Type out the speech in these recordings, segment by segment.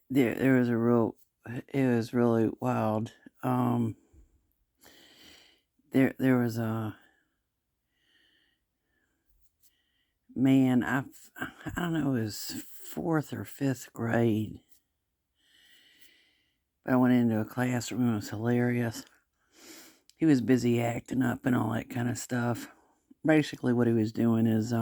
there was a real, it was really wild. Um, there was a man. I don't know, it was fourth or fifth grade. But I went into a classroom. It was hilarious. He was busy acting up and all that kind of stuff. Basically, what he was doing is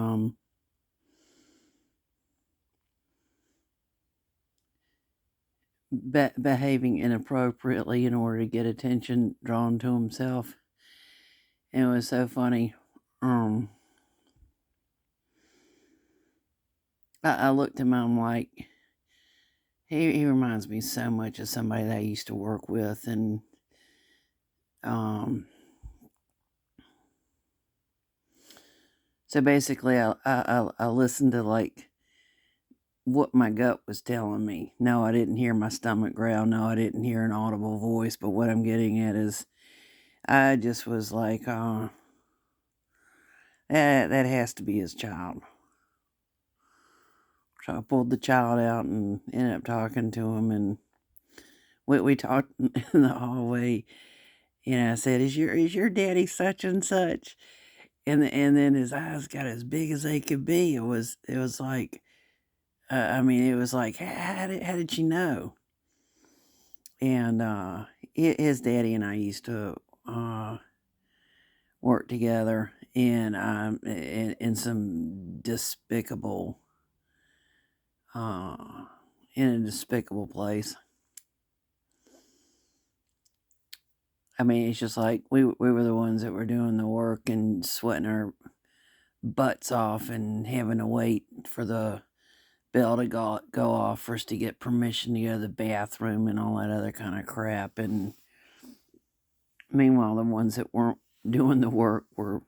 behaving inappropriately in order to get attention drawn to himself. And it was so funny. Um, I looked at him. I'm like, he reminds me so much of somebody that I used to work with, and um, so basically, I listened to like what my gut was telling me. No, I didn't hear my stomach growl. No, I didn't hear an audible voice. But what I'm getting at is, I just was like, that has to be his child. So I pulled the child out and ended up talking to him, and we talked in the hallway. I said, "Is your daddy such and such?" And then his eyes got as big as they could be. It was like, I mean, it was like, how did she know? And his daddy and I used to work together in some despicable, uh, in a despicable place. I mean, it's just like we were the ones that were doing the work and sweating our butts off and having to wait for the bell to go off for us to get permission to go to the bathroom and all that other kind of crap. And meanwhile, the ones that weren't doing the work were,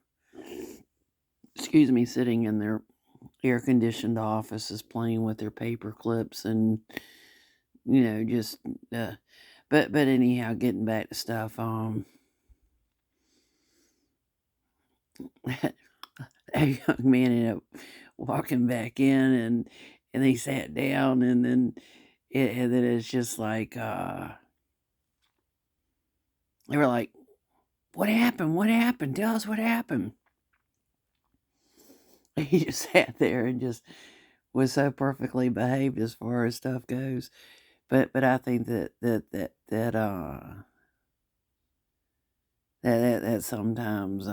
excuse me, sitting in their air conditioned offices playing with their paper clips and just but anyhow, getting back to stuff. A young man ended up walking back in, and they sat down, and then it's just like they were like, "What happened? What happened? Tell us what happened." He just sat there and just was so perfectly behaved as far as stuff goes. But I think that sometimes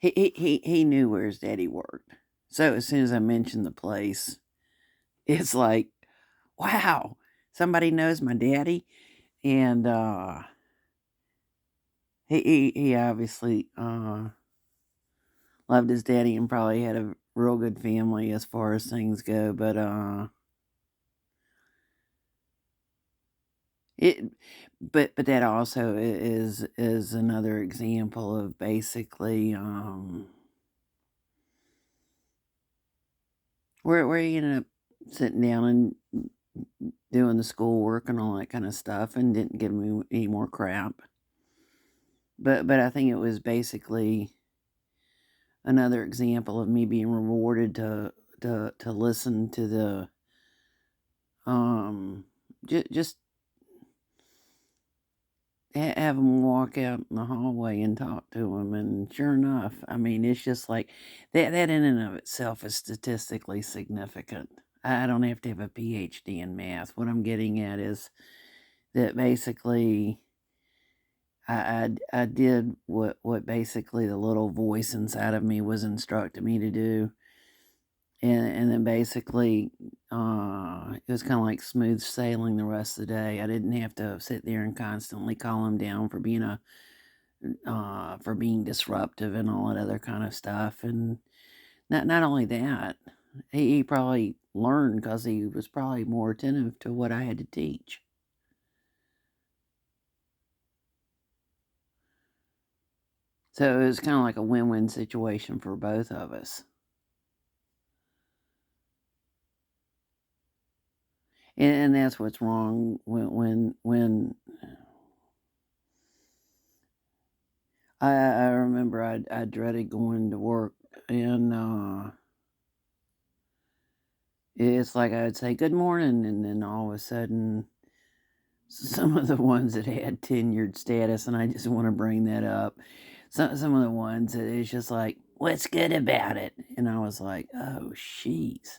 he knew where his daddy worked. So as soon as I mentioned the place, it's like, wow, somebody knows my daddy. And he obviously loved his daddy and probably had a real good family as far as things go. But it but that also is another example of basically where he ended up sitting down and doing the schoolwork and all that kind of stuff, and didn't give me any more crap. But I think it was basically another example of me being rewarded to listen to the just have him walk out in the hallway and talk to him. And sure enough, I mean, it's just like that in and of itself is statistically significant. I don't have to have a PhD in math. What I'm getting at is that basically I did what basically the little voice inside of me was instructing me to do. And then basically, it was kind of like smooth sailing the rest of the day. I didn't have to sit there and constantly call him down for being disruptive and all that other kind of stuff. And not only that, he probably learned because he was probably more attentive to what I had to teach. So it was kind of like a win-win situation for both of us. And that's what's wrong when I remember I dreaded going to work, and it's like I would say good morning, and then all of a sudden, some of the ones that had tenured status, and I just want to bring that up. Some of the ones that it's just like, what's good about it? And I was like, oh, jeez.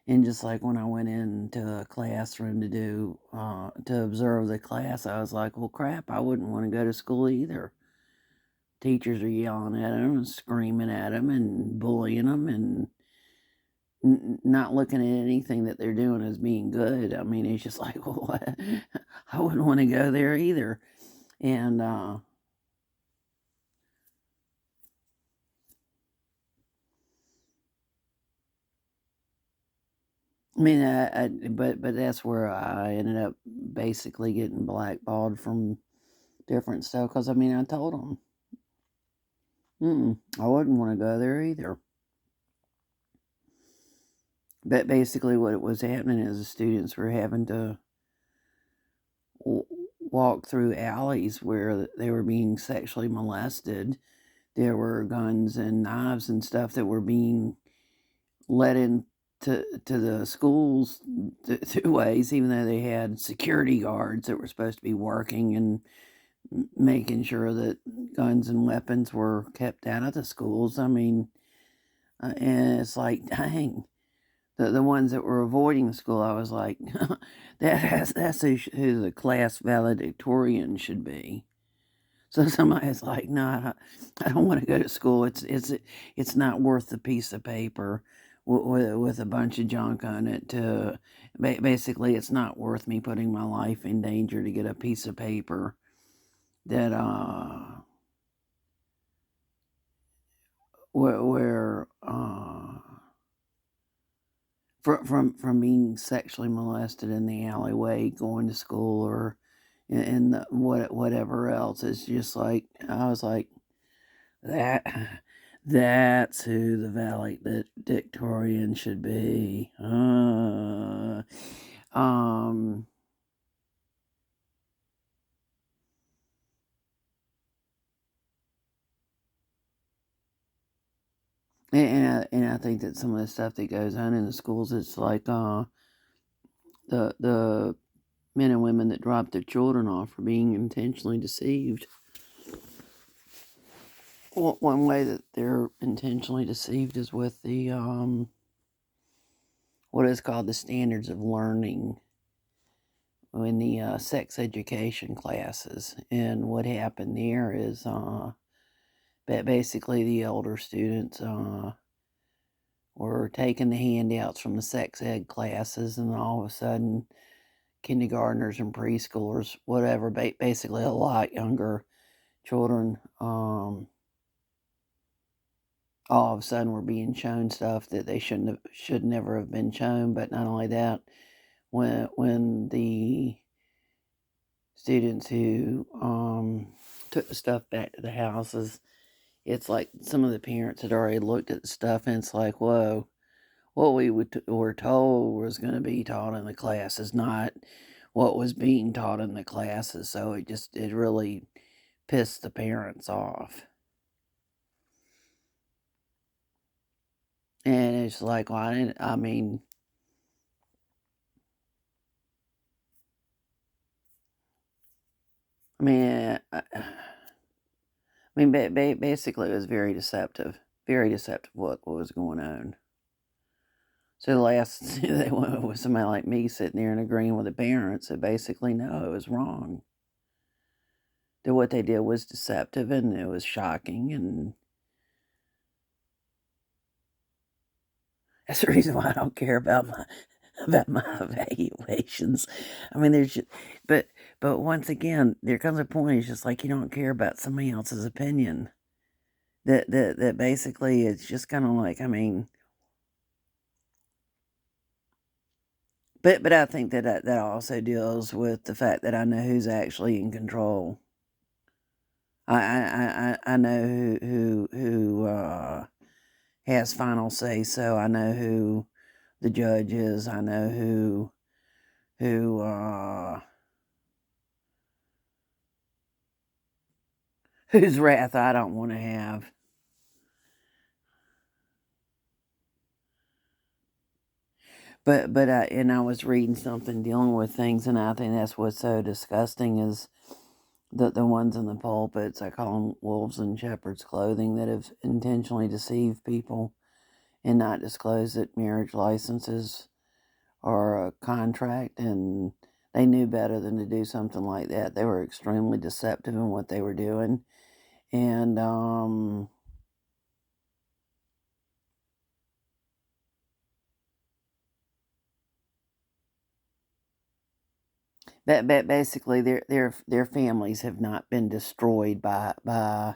And just like when I went into a classroom to observe the class, I was like, well, crap, I wouldn't want to go to school either. Teachers are yelling at them and screaming at them and bullying them and not looking at anything that they're doing as being good. I mean, it's just like, well, what? I wouldn't want to go there either. And I mean, but that's where I ended up basically getting blackballed from different stuff because I mean, I told them, I wouldn't want to go there either. But basically, what was happening is the students were having to walk through alleys where they were being sexually molested. There were guns and knives and stuff that were being let into the schools two ways, even though they had security guards that were supposed to be working and making sure that guns and weapons were kept out of the schools. I mean, and it's like, dang, the ones that were avoiding school, I was like, that's who the class valedictorian should be. So somebody's like, no, I don't want to go to school. It's not worth the piece of paper with a bunch of junk on it. Basically, it's not worth me putting my life in danger to get a piece of paper that where from being sexually molested in the alleyway, going to school, or in whatever else. It's just like I was like that. That's who the valedictorian should be. Um, and I think that some of the stuff that goes on in the schools, it's like the men and women that drop their children off are being intentionally deceived. One way that they're intentionally deceived is with the what is called the standards of learning in the sex education classes. And what happened there is basically the older students were taking the handouts from the sex ed classes, and all of a sudden, kindergartners and preschoolers, whatever, basically a lot younger children, all of a sudden were being shown stuff that they should never have been shown. But not only that, when the students who took the stuff back to the houses, it's like some of the parents had already looked at the stuff, and it's like, whoa, what we were told was going to be taught in the class is not what was being taught in the classes. So it really pissed the parents off. And it's like, well, I mean, basically, it was very deceptive what was going on. So the last they went with somebody like me sitting there and agreeing with the parents that basically no, it was wrong. That what they did was deceptive and it was shocking, and that's the reason why I don't care about my evaluations. I mean, but but once again, there comes a point. It's just like you don't care about somebody else's opinion. That basically it's just kind of like, I mean, but I think that also deals with the fact that I know who's actually in control. I know who has final say. So I know who the judge is. I know who whose wrath I don't want to have. But and I was reading something dealing with things, and I think that's what's so disgusting is the ones in the pulpits. I call them wolves in shepherd's clothing that have intentionally deceived people and not disclosed that marriage licenses are a contract, and they knew better than to do something like that. They were extremely deceptive in what they were doing, and but basically their families have not been destroyed by by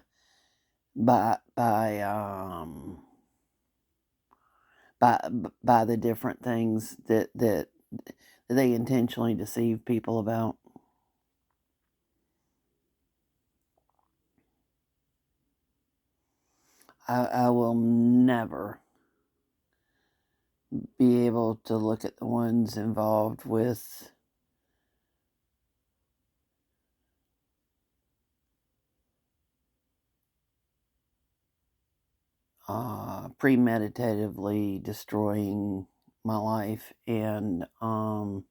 by the different things that they intentionally deceive people about. I will never be able to look at the ones involved with premeditatively destroying my life, and the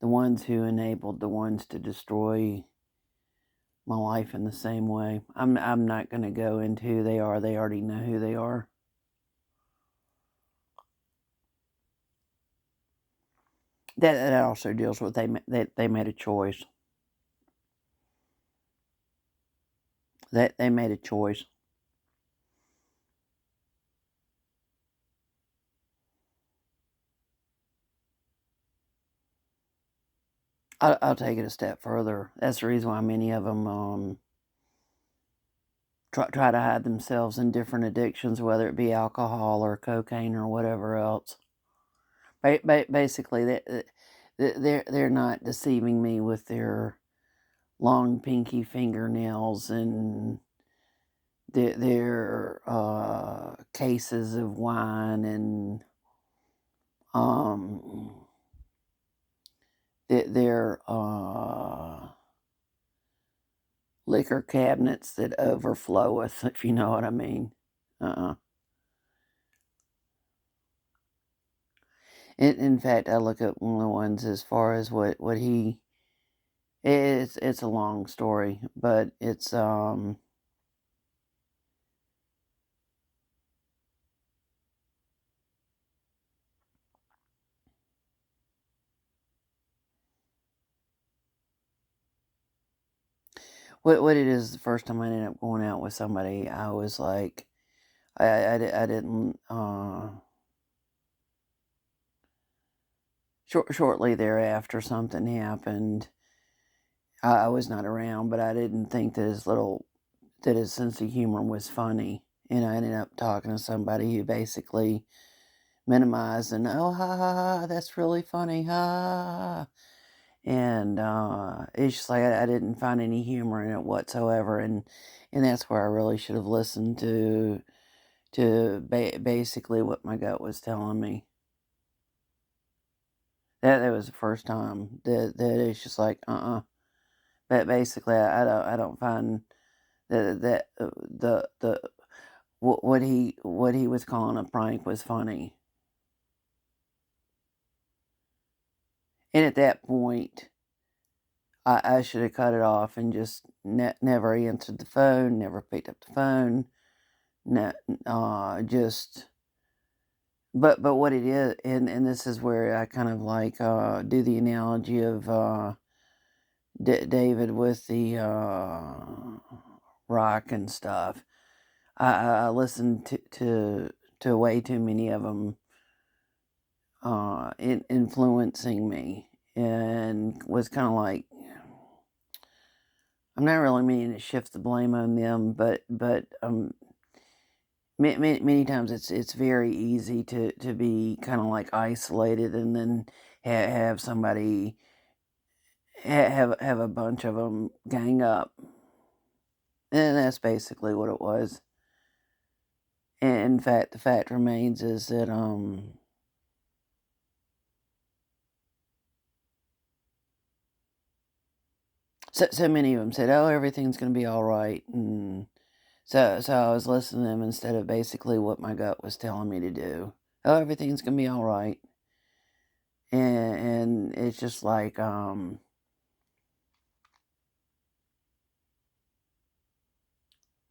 ones who enabled the ones to destroy my life in the same way. I'm not going to go into who they are. They already know who they are. That also deals with they made a choice. That they made a choice. I'll take it a step further. That's the reason why many of them try to hide themselves in different addictions, whether it be alcohol or cocaine or whatever else. Basically, they're not deceiving me with their long pinky fingernails and their cases of wine and um, their liquor cabinets that overfloweth, if you know what I mean. Uh-uh. In fact, I look at one of the ones as far as what he. It's a long story, but it's what it is. The first time I ended up going out with somebody, I was like, I didn't shortly thereafter something happened. I was not around, but I didn't think that his sense of humor was funny, and I ended up talking to somebody who basically minimized and oh ha ha ha, that's really funny, ha ha ha. And it's just like I didn't find any humor in it whatsoever, and that's where I really should have listened to basically what my gut was telling me. That was the first time that it's just like But basically, I don't find the what he was calling a prank was funny, and at that point. I should have cut it off and just never answered the phone, never picked up the phone, ne- just. But what it is, and this is where I kind of like do the analogy of David with the rock and stuff. I listened to way too many of them influencing me, and was kind of like I'm not really meaning to shift the blame on them, but many times it's very easy to be kind of like isolated, and then have somebody have a bunch of them gang up, and that's basically what it was. And in fact, the fact remains is that So many of them said, "Oh, everything's gonna be all right," and so I was listening to them instead of basically what my gut was telling me to do. "Oh, everything's gonna be all right," and it's just like,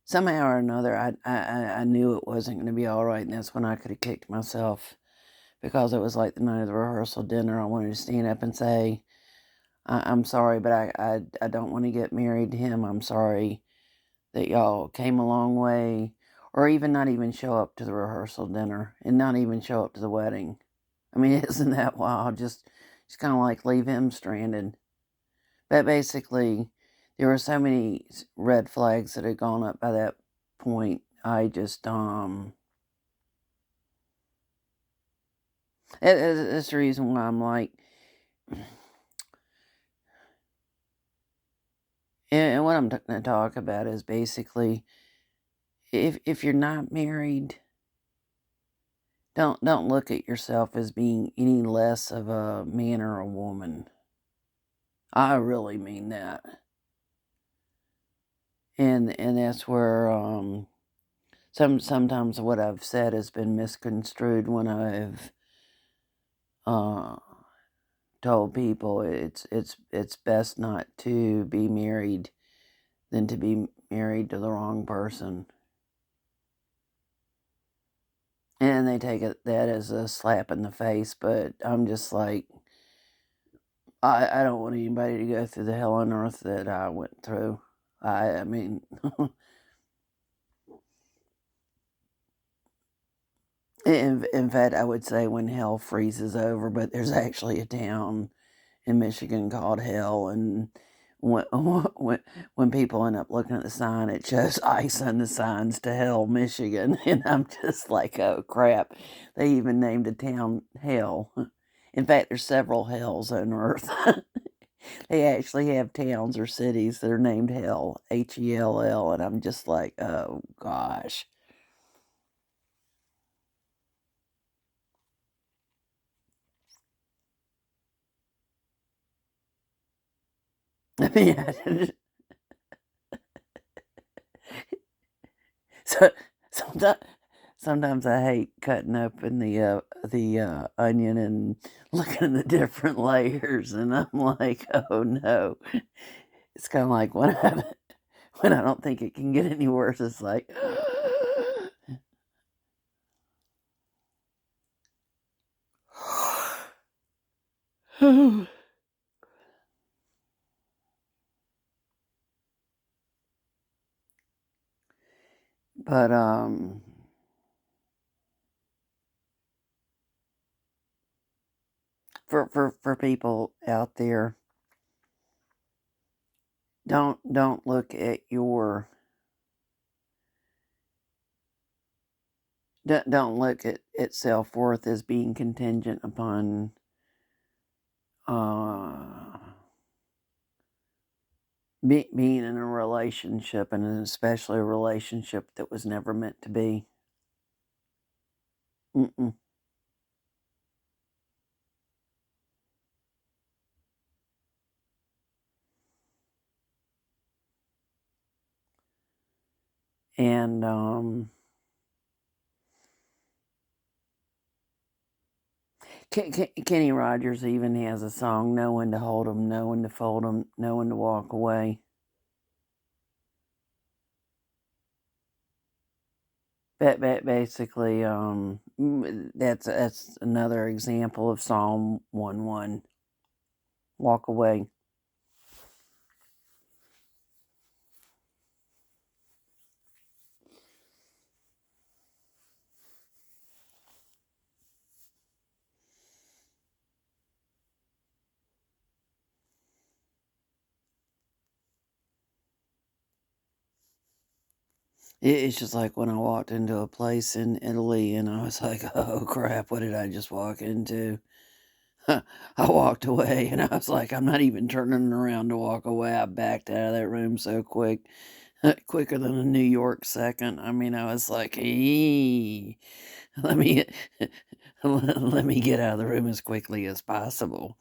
somehow or another, I knew it wasn't gonna be all right, and that's when I coulda kicked myself because it was like the night of the rehearsal dinner. I wanted to stand up and say, I'm sorry, but I don't wanna get married to him. I'm sorry that y'all came a long way," or even not even show up to the rehearsal dinner and not even show up to the wedding. I mean, isn't that wild? Just kinda like leave him stranded. But basically, there were so many red flags that had gone up by that point. I just, that's the reason why I'm like, and what I'm gonna talk about is basically, if you're not married, don't look at yourself as being any less of a man or a woman. I really mean that. And that's where, sometimes what I've said has been misconstrued when I've, uh, told people it's best not to be married than to be married to the wrong person. And they take that as a slap in the face, but I'm just like, I don't want anybody to go through the hell on earth that I went through. I mean, in fact, I would say when hell freezes over, but there's actually a town in Michigan called Hell, and when when when people end up looking at the sign, it shows ice on the signs to Hell, Michigan, and I'm just like, oh crap! They even named a town Hell. In fact, there's several hells on Earth. They actually have towns or cities that are named Hell, Hell, and I'm just like, oh gosh. I mean, so sometimes sometimes I hate cutting open the onion and looking at the different layers, and I'm like, oh no. It's kind of like when when I don't think it can get any worse. It's like, but for people out there, don't look at your don't look at self-worth as being contingent upon uh being in a relationship, and especially a relationship that was never meant to be. Mm-mm. And Kenny Rogers even has a song, "Know When to Hold 'Em, Know When to Fold 'Em, Know When to Walk Away." Basically, that's another example of Psalm 1:1. Walk away. It's just like when I walked into a place in Italy and I was like, "Oh crap, what did I just walk into?" I walked away and I was like, "I'm not even turning around to walk away." I backed out of that room so quick, quicker than a New York second. I mean, I was like, let me let me get out of the room as quickly as possible."